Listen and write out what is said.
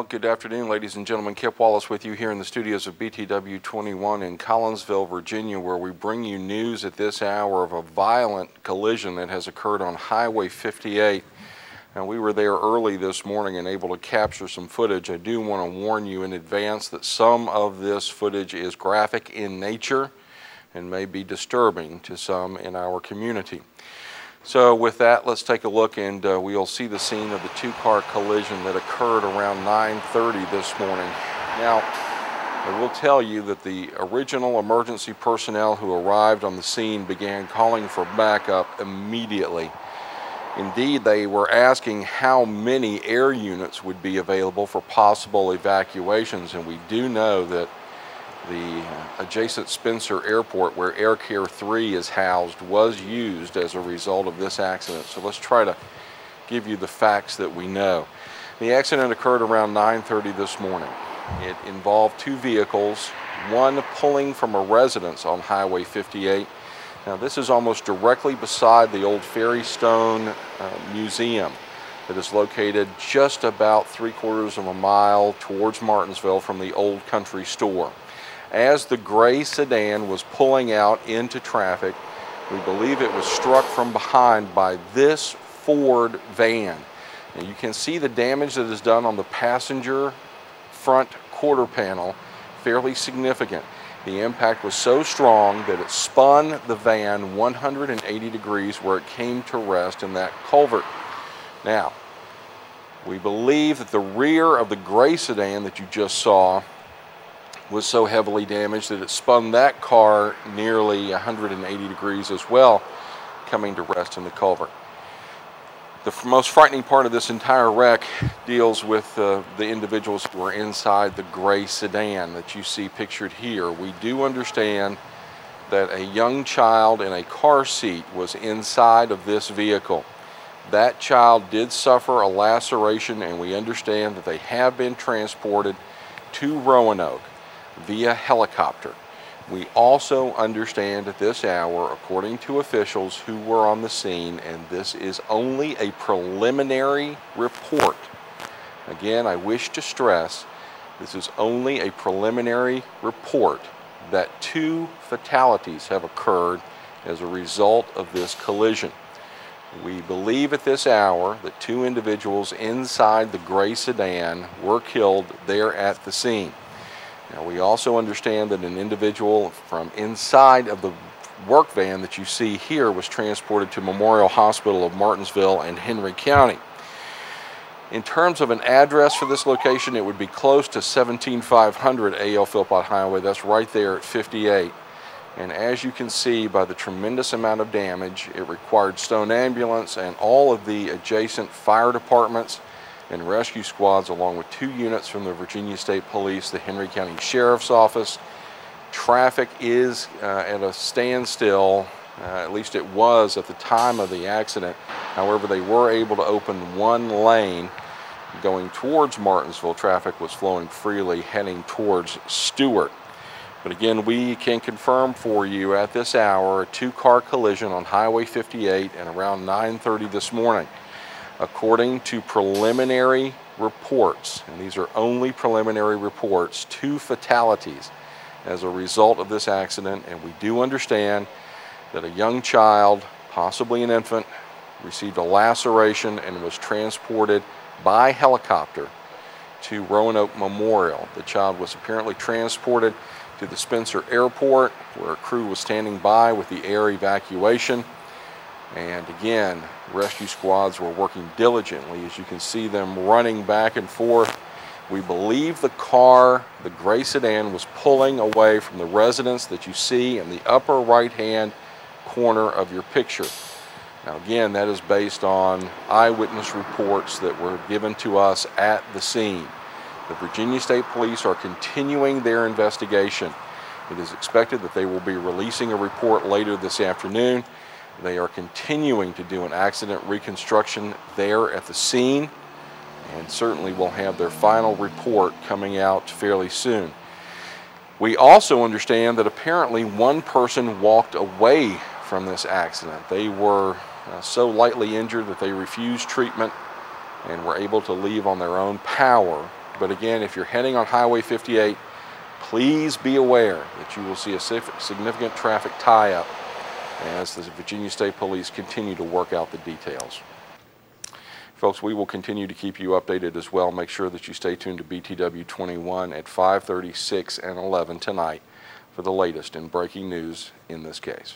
Well, good afternoon, ladies and gentlemen. Kip Wallace with you here in the studios of BTW 21 in Collinsville, Virginia, where we bring you news at this hour of a violent collision that has occurred on Highway 58. Now, we were there early this morning and able to capture some footage. I do want to warn you in advance that some of this footage is graphic in nature and may be disturbing to some in our community. So with that, let's take a look, and we'll see the scene of the two-car collision that occurred around 9:30 this morning. Now, I will tell you that the original emergency personnel who arrived on the scene began calling for backup immediately. Indeed, they were asking how many air units would be available for possible evacuations, and we do know that the adjacent Spencer Airport, where Air Care 3 is housed, was used as a result of this accident. So let's try to give you the facts that we know. The accident occurred around 9:30 this morning. It involved two vehicles, one pulling from a residence on Highway 58. Now, this is almost directly beside the old Ferry Stone Museum that is located just about 3/4 of a mile towards Martinsville from the Old Country Store. As the gray sedan was pulling out into traffic, we believe it was struck from behind by this Ford van. Now, you can see the damage that is done on the passenger front quarter panel, fairly significant. The impact was so strong that it spun the van 180 degrees where it came to rest in that culvert. Now, we believe that the rear of the gray sedan that you just saw was so heavily damaged that it spun that car nearly 180 degrees as well, coming to rest in the culvert. The most frightening part of this entire wreck deals with the individuals who were inside the gray sedan that you see pictured here. We do understand that a young child in a car seat was inside of this vehicle. That child did suffer a laceration, and we understand that they have been transported to Roanoke via helicopter. We also understand at this hour, according to officials who were on the scene, and this is only a preliminary report. Again, I wish to stress, this is only a preliminary report that 2 fatalities have occurred as a result of this collision. We believe at this hour that 2 individuals inside the gray sedan were killed there at the scene. Now, we also understand that an individual from inside of the work van that you see here was transported to Memorial Hospital of Martinsville and Henry County. In terms of an address for this location, it would be close to 17500 A.L. Philpott Highway. That's right there at 58. And as you can see by the tremendous amount of damage, it required Stone Ambulance and all of the adjacent fire departments and rescue squads, along with 2 units from the Virginia State Police, the Henry County Sheriff's Office. Traffic is at a standstill, at least it was at the time of the accident. However, they were able to open 1 lane going towards Martinsville. Traffic was flowing freely heading towards Stewart. But again, we can confirm for you at this hour a 2-car collision on Highway 58 and around 9:30 this morning. According to preliminary reports, and these are only preliminary reports, 2 fatalities as a result of this accident, and we do understand that a young child, possibly an infant, received a laceration and was transported by helicopter to Roanoke Memorial. The child was apparently transported to the Spencer Airport, where a crew was standing by with the air evacuation. And again, rescue squads were working diligently. As you can see them running back and forth. We believe the car, the gray sedan, was pulling away from the residence that you see in the upper right-hand corner of your picture. Now again, that is based on eyewitness reports that were given to us at the scene. The Virginia State Police are continuing their investigation. It is expected that they will be releasing a report later this afternoon. They are continuing to do an accident reconstruction there at the scene, and certainly will have their final report coming out fairly soon. We also understand that apparently 1 person walked away from this accident. They were so lightly injured that they refused treatment and were able to leave on their own power. But again, if you're heading on Highway 58, please be aware that you will see a significant traffic tie-up as the Virginia State Police continue to work out the details. Folks, we will continue to keep you updated as well. Make sure that you stay tuned to BTW 21 at 5:30, 6, and 11 tonight for the latest in breaking news in this case.